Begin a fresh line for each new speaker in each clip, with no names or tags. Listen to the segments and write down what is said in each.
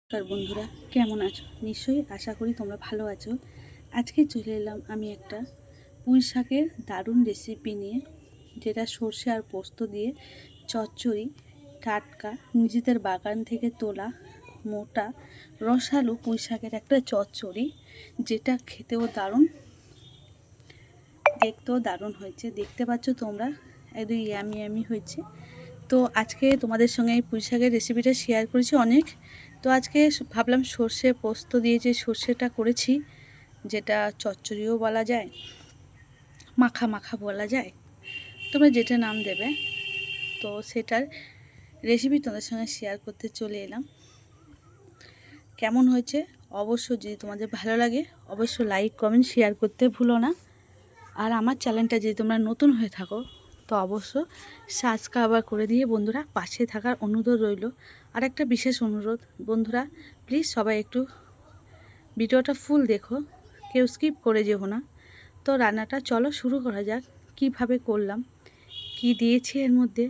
নমস্কার বন্ধুরা, কেমন আছো? নিশ্চয়ই আশা করি তোমরা ভালো আছো। আজকে চলে এলাম আমি একটা পুঁই শাকের দারুণ রেসিপি নিয়ে, যেটা সর্ষে আর পোস্ত দিয়ে চচ্চড়ি, টাটকা নিজেদের বাগান থেকে তোলা মোটা রসালো পুঁই শাকের একটা চচ্চড়ি, যেটা খেতেও দারুণ, দেখতেও দারুণ হয়েছে। দেখতে পাচ্ছ তোমরা, একদম ইয়ামি ইয়ামি হয়েছে। তো আজকে তোমাদের সঙ্গে এই পুঁই শাকের রেসিপিটা শেয়ার করেছি অনেক। তো আজকে ভাবলাম সর্ষে পোস্ত দিয়ে যে সর্ষেটা করেছি, যেটা চচ্চড়িও বলা যায়, মাখা মাখা বলা যায়, তোমরা যেটা নাম দেবে, তো সেটার রেসিপি তোমাদের সঙ্গে শেয়ার করতে চলে এলাম। কেমন হয়েছে অবশ্য যদি তোমাদের ভালো লাগে অবশ্য লাইক কমেন্ট শেয়ার করতে ভুলো না। আর আমার চ্যানেলটা যদি তোমরা নতুন হয়ে থাকো তো অবশ্য সাবস্ক্রাইব করে দিয়ে বন্ধুরা পাশে থাকার অনুরোধ রইল। আর একটা বিশেষ অনুরোধ বন্ধুরা, প্লিজ সবাই একটু ভিডিওটা ফুল দেখো, কেউ স্কিপ করে যেও না। তো রান্নাটা চলো শুরু করা যাক। কিভাবে করলাম, কি দিয়েছি এর মধ্যে,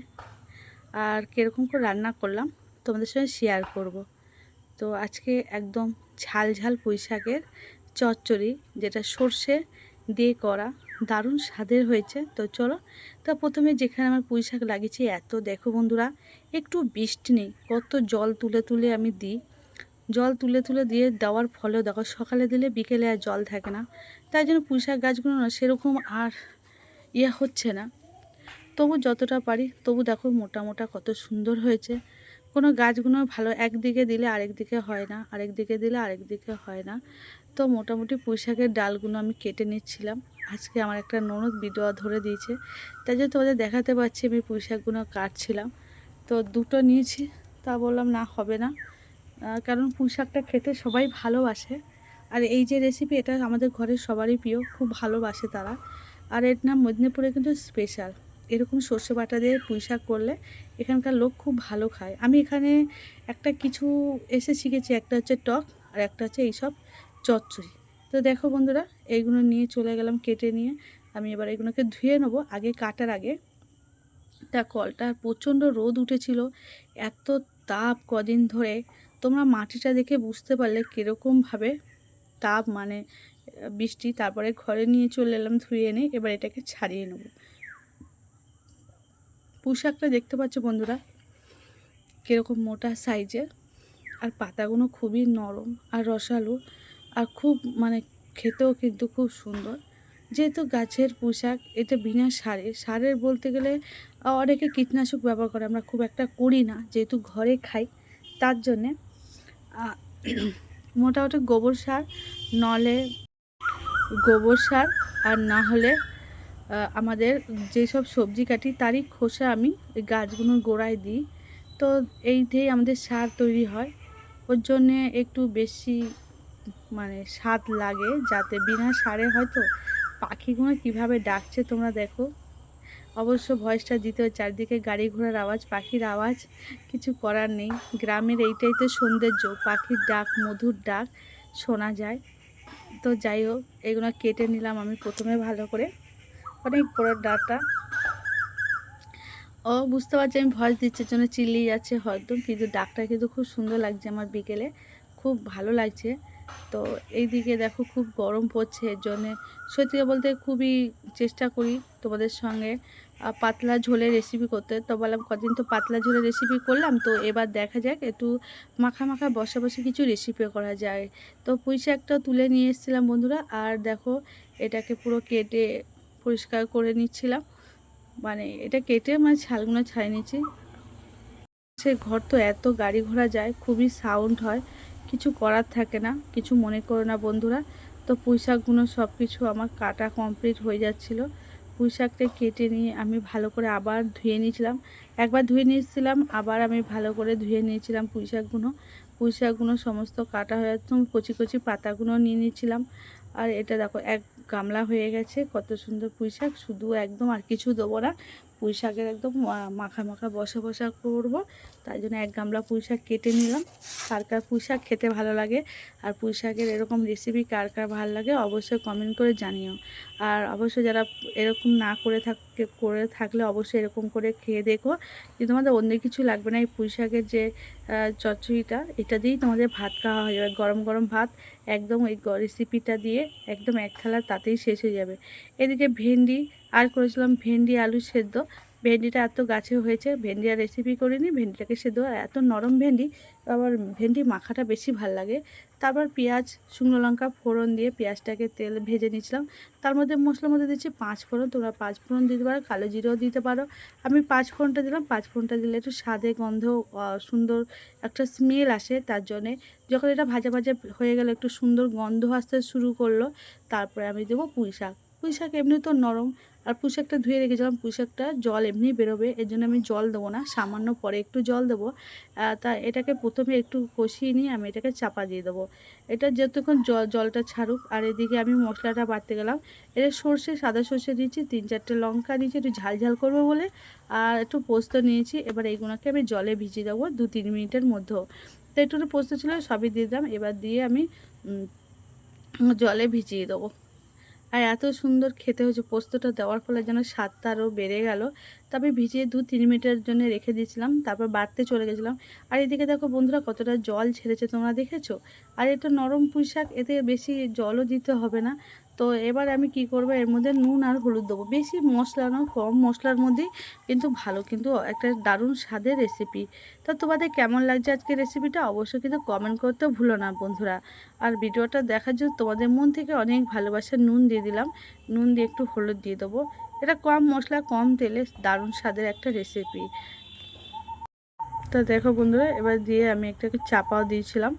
আর কীরকম করে রান্না করলাম তোমাদের সঙ্গে শেয়ার করব। তো আজকে একদম ঝাল ঝাল পুঁই শাকের চচ্চড়ি, যেটা সর্ষে দিয়ে করা, দারুণ স্বাদের হয়েছে। তো চলো, তা প্রথমে যেখানে আমার পুঁই শাক লাগিয়েছি, এত দেখো বন্ধুরা একটু বৃষ্টি নেই, কত জল তুলে তুলে আমি দিই, জল তুলে তুলে দিয়ে দেওয়ার ফলেও দেখো সকালে দিলে বিকেলে আর জল থাকে না, তাই জন্য পুঁই শাক গাছগুলো না সেরকম আর হচ্ছে না। তবু যতটা পারি, তবু দেখো মোটা মোটা কত সুন্দর হয়েছে। কোনো গাছগুলো ভালো একদিকে দিলে আরেক দিকে হয় না, আরেক দিকে দিলে আরেক দিকে হয় না। তো মোটামুটি পুঁই শাকের ডালগুলো আমি কেটে নিচ্ছিলাম। আজকে আমার একটা ননদ ভিডিও ধরে দিয়েছে, তাই জন্য তোমাদের দেখাতে পাচ্ছি আমি পুঁই শাকগুলো কাটছিলাম। তো দুটো নিয়েছি, তা বললাম না হবে না, কারণ পুঁই শাকটা খেতে সবাই ভালোবাসে। আর এই যে রেসিপি, এটা আমাদের ঘরের সবারই প্রিয়, খুব ভালোবাসে তারা। আর এর নাম মেদিনীপুরে কিন্তু স্পেশাল, এরকম সর্ষে বাটা দিয়ে পুঁই শাক করলে এখানকার লোক খুব ভালো খায়। আমি এখানে একটা কিছু এসে শিখেছি, একটা হচ্ছে টক আর একটা হচ্ছে এইসব চচ্চড়ি। তো দেখো বন্ধুরা, এইগুলো নিয়ে চলে গেলাম কেটে নিয়ে। আমি এবার এগুলোকে ধুয়ে নেবো। আগে কাটার আগে তা কলটা প্রচণ্ড রোদ উঠেছিল, এত তাপ কদিন ধরে, তোমরা মাটিটা দেখে বুঝতে পারলে কীরকমভাবে তাপ, মানে বৃষ্টি। তারপরে ঘরে নিয়ে চলে এলাম ধুয়ে এনে, এবার এটাকে ছাড়িয়ে নেব। পুঁই শাকটা দেখতে পাচ্ছ বন্ধুরা কীরকম মোটা সাইজের, আর পাতাগুলো খুবই নরম আর রসালো, আর খুব মানে খেতেও কিন্তু খুব সুন্দর। যেহেতু গাছের পুঁই শাক, এটা বিনা সারের বলতে গেলে অনেকে কীটনাশক ব্যবহার করে, আমরা খুব একটা করি না যেহেতু ঘরে খাই, তার জন্যে মোটামুটি গোবর সার, নলে গোবর সার, আর না হলে আমাদের যেসব সবজি কাটি তারই খোসা আমি এই গাছগুলোর গোড়ায় দিই। তো এই দিয়েই আমাদের সার তৈরি হয়। ওর জন্যে একটু বেশি মানে স্বাদ লাগে, যাতে বিনা সারে। হয়তো পাখিগুলো কিভাবে ডাকছে তোমরা দেখো, অবশ্য ভয়েসটা দিতে হয়, চারদিকে গাড়ি ঘোড়ার আওয়াজ, পাখির আওয়াজ, কিছু করার নেই। গ্রামের এইটাই তো সৌন্দর্য, পাখির ডাক, মধুর ডাক শোনা যায়। তো যাই হোক, এগুলো কেটে নিলাম আমি প্রথমে ভালো করে, অনেক বড় ডাটা। ও বুঝতে পারছি আমি ভয়েস দিচ্ছি জন্য চিল্লিয়ে যাচ্ছে হয়তো, কিন্তু ডাকটা কিন্তু খুব সুন্দর লাগছে আমার, বিকেলে খুব ভালো লাগছে। তো এই দিকে দেখো খুব গরম পড়ছে, এর জন্যে সত্যি বলতে খুবই চেষ্টা করি তোমাদের সঙ্গে পাতলা ঝোলের রেসিপি করতে। তো বললাম কদিন তো পাতলা ঝোলের রেসিপি করলাম, তো এবার দেখা যাক একটু মাখা মাখা বসা বসে কিছু রেসিপি করা যায়। তো পুঁই শাকটা তুলে নিয়ে এসেছিলাম বন্ধুরা, আর দেখো এটাকে পুরো কেটে পরিষ্কার করে নিচ্ছিলাম, মানে এটা কেটে মানে ছালগুলো ছাড়িয়ে নিচ্ছি। সে ঘর তো এত গাড়ি ঘোড়া যায়, খুবই সাউন্ড হয়, কিছু করার থাকে না, কিছু মনে করো না বন্ধুরা। তো পুঁই শাকগুলো সব কিছু আমার কাটা কমপ্লিট হয়ে যাচ্ছিলো। পুঁই শাকটা কেটে নিয়ে আমি ভালো করে আবার ধুয়ে নিয়েছিলাম, একবার ধুয়ে নিয়েছিলাম, আবার আমি ভালো করে ধুয়ে নিয়েছিলাম পুঁই শাকগুলো সমস্ত কাটা হয়ে যাচ্ছে। কচি কচি পাতাগুলো নিয়ে নিয়েছিলাম। আর এটা দেখো এক গামলা হয়ে গেছে, কত সুন্দর পুঁই শাক, শুধু একদম আর কিছু দেবো না, পুঁই শাকের একদম মাখা মাখা বসা বসা করব। তাই জন্য 1 গামলা পুঁই শাক কেটে নিলাম। কার কার পুঁই শাক খেতে ভালো লাগে আর পুঁই শাকের এরকম রেসিপি কার কার ভালো লাগে অবশ্যই কমেন্ট করে জানিও। আর অবশ্যই যারা এরকম না করে থাকলে অবশ্যই এরকম করে খেয়ে দেখো, যে তোমাদের অন্য কিছু লাগবে না। এই পুঁই শাকের যে চচ্চড়িটা, এটা দিয়েই তোমাদের ভাত খাওয়া হয়ে যাবে। গরম গরম ভাত একদম এই রেসিপিটা দিয়ে একদম 1 থালা তাতেই শেষ হয়ে যাবে। এদিকে ভেন্ডি আর করেছিলাম ভেন্ডি আলু সেদ্ধ। ভেন্ডিটা এত গাছে হয়েছে, ভেন্ডি আর রেসিপি করিনি, ভেন্ডিটাকে সেদ্ধ। আর এত নরম ভেন্ডি, আবার ভেন্ডি মাখাটা বেশি ভাল লাগে। তারপর পেঁয়াজ শুকনো লঙ্কা ফোড়ন দিয়ে পেঁয়াজটাকে তেল ভেজে নিয়েছিলাম। তার মধ্যে মশলার মধ্যে দিচ্ছি 5 ফোড়ন। তোমরা 5 ফোড়ন দিতে পারো, কালো জিরেও দিতে পারো। আমি 5 ফোড়নটা দিলাম। 5 ফোড়নটা দিলে একটু স্বাদে গন্ধ সুন্দর একটা স্মেল আসে। তার জন্যে যখন এটা ভাজা ভাজা হয়ে গেল, একটু সুন্দর গন্ধ আসতে শুরু করলো, তারপরে আমি দেবো পুঁই শাক। পুঁই শাক এমনি তো নরম, আর পুঁই শাকটা ধুয়ে রেখেছিলাম। পুঁই শাকটা জল এমনি বেরোবে, এর জন্য আমি জল দেবো না, সামান্য পরে একটু জল দেবো। তা এটাকে প্রথমে একটু কষিয়ে নিয়ে আমি এটাকে চাপা দিয়ে দেবো। এটা যতক্ষণ জলটা ছাড়ুক। আর এদিকে আমি মশলাটা বাটতে গেলাম। এটা সর্ষে, সাদা সর্ষে দিয়েছি, 3-4টে লঙ্কা নিয়েছি একটু ঝাল ঝাল করবো বলে, আর একটু পোস্ত নিয়েছি। এবার এইগুলোকে আমি জলে ভিজিয়ে দেবো 2-3 মিনিটের মধ্যেও। তো একটু পোস্ত ছিল, সবই দিয়ে দিলাম। এবার দিয়ে আমি জলে ভিজিয়ে দেবো। আর এত সুন্দর খেতে হয়েছে, পোস্তটা দেওয়ার ফলে যেন স্বাদটা আরও বেড়ে গেল। তবে ভিজিয়ে 2-3 মিনিটের জন্য রেখে দিয়েছিলাম, তারপর বাড়তে চলে গেছিলাম। আর এদিকে দেখো বন্ধুরা কতটা জল ছেড়েছে, তোমরা দেখেছো? আর এটা নরম পুঁই শাক, এতে বেশি জলও দিতে হবে না। তো এবার আমি কি করব, এর মধ্যে নুন আর হলুদ দেবো। বেশি মশলা না, কম মশলার মধ্যেই কিন্তু ভালো, কিন্তু একটা দারুণ স্বাদের রেসিপি। তো তোমাদের কেমন লাগছে আজকে রেসিপিটা অবশ্যই কিন্তু কমেন্ট করতে ভুলো না বন্ধুরা। আর ভিডিওটা দেখার জন্য তোমাদের মন থেকে অনেক ভালোবাসা। নুন দিয়ে দিলাম, নুন দিয়ে একটু হলুদ দিয়ে দেবো। এটা কম মশলা কম তেলে দারুণ স্বাদের একটা রেসিপি। তো দেখো বন্ধুরা, এবার দিয়ে আমি একটাকে চাপাও দিয়েছিলাম।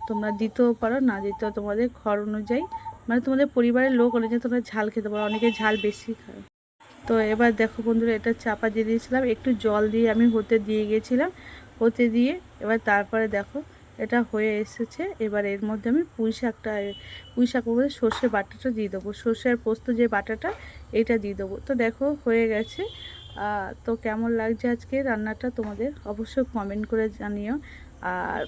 তোমরা দিতেও পারো, না দিতেও তোমাদের ঘর অনুযায়ী, মানে তোমাদের পরিবারের লোক অনুযায়ী তোমরা ঝাল খেতে পারো, অনেকে ঝাল বেশি খায়। তো এবার দেখো বন্ধুরা, এটা চাপা দিয়ে দিয়েছিলাম, একটু জল দিয়ে আমি হতে দিয়ে গিয়েছিলাম। হতে দিয়ে এবার তারপরে দেখো এটা হয়ে এসেছে। এবার এর মধ্যে আমি পুঁই শাক বলতে সর্ষে বাটাটা দিয়ে দেবো। সর্ষে আর পোস্ত যে বাটাটা, এইটা দিয়ে দেবো। তো দেখো হয়ে গেছে। তো কেমন লাগছে আজকে রান্নাটা তোমাদের অবশ্যই কমেন্ট করে জানিও। আর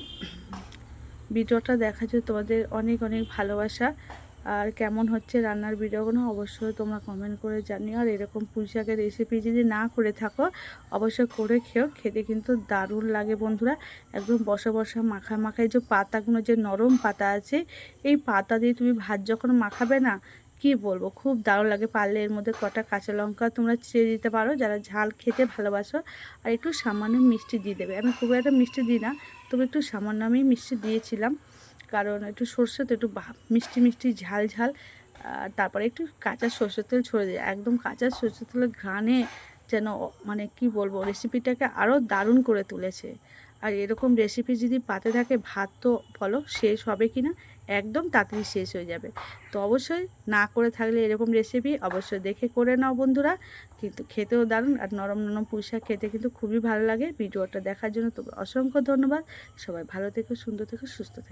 ভিডিওটা দেখার জন্য তোমাদের অনেক অনেক ভালোবাসা। আর কেমন হচ্ছে রান্নার ভিডিওগুলো অবশ্যই তোমরা কমেন্ট করে জানিও। আর এরকম পুঁই শাকের রেসিপি যদি না করে থাকো অবশ্যই করে খেও, খেতে কিন্তু দারুণ লাগে বন্ধুরা। একদম বসা বসা মাখা মাখায় যে পাতাগুলো, যে নরম পাতা আছে, এই পাতা দিয়ে তুমি ভাত যখন মাখাবে না, কি বলবো, খুব দারুণ লাগে। পারলে এর মধ্যে কটা কাঁচা লঙ্কা তোমরা চিড়ে দিতে পারো, যারা ঝাল খেতে ভালোবাসো। আর একটু সামান্য মিষ্টি দিয়ে দেবে। আমি খুব একটা মিষ্টি দিই না, তবে একটু সামান্য আমি মিষ্টি দিয়েছিলাম, কারণ একটু সর্ষে তো একটু মিষ্টি মিষ্টি ঝাল ঝাল। তারপরে একটু কাঁচা সর্ষের তেল ছড়ে দিই, একদম কাঁচা সর্ষের তেলের ঘ্রাণে যেন মানে কি বলবো, রেসিপিটাকে আরও দারুণ করে তুলেছে। আর এরকম রেসিপি যদি পাতে থাকে, ভাত তো বলো শেষ হবে কি না, একদম তাড়াতাড়ি শেষ হয়ে যাবে। তো অবশ্যই না করে থাকলে এরকম রেসিপি অবশ্যই দেখে করে নাও বন্ধুরা, কিন্তু খেতেও দারুণ। আর নরম নরম পুঁই শাক খেতে কিন্তু খুবই ভালো লাগে। ভিডিওটা দেখার জন্য তোমার অসংখ্য ধন্যবাদ। সবাই ভালো থেকো, সুন্দর থেকো, সুস্থ থেকো।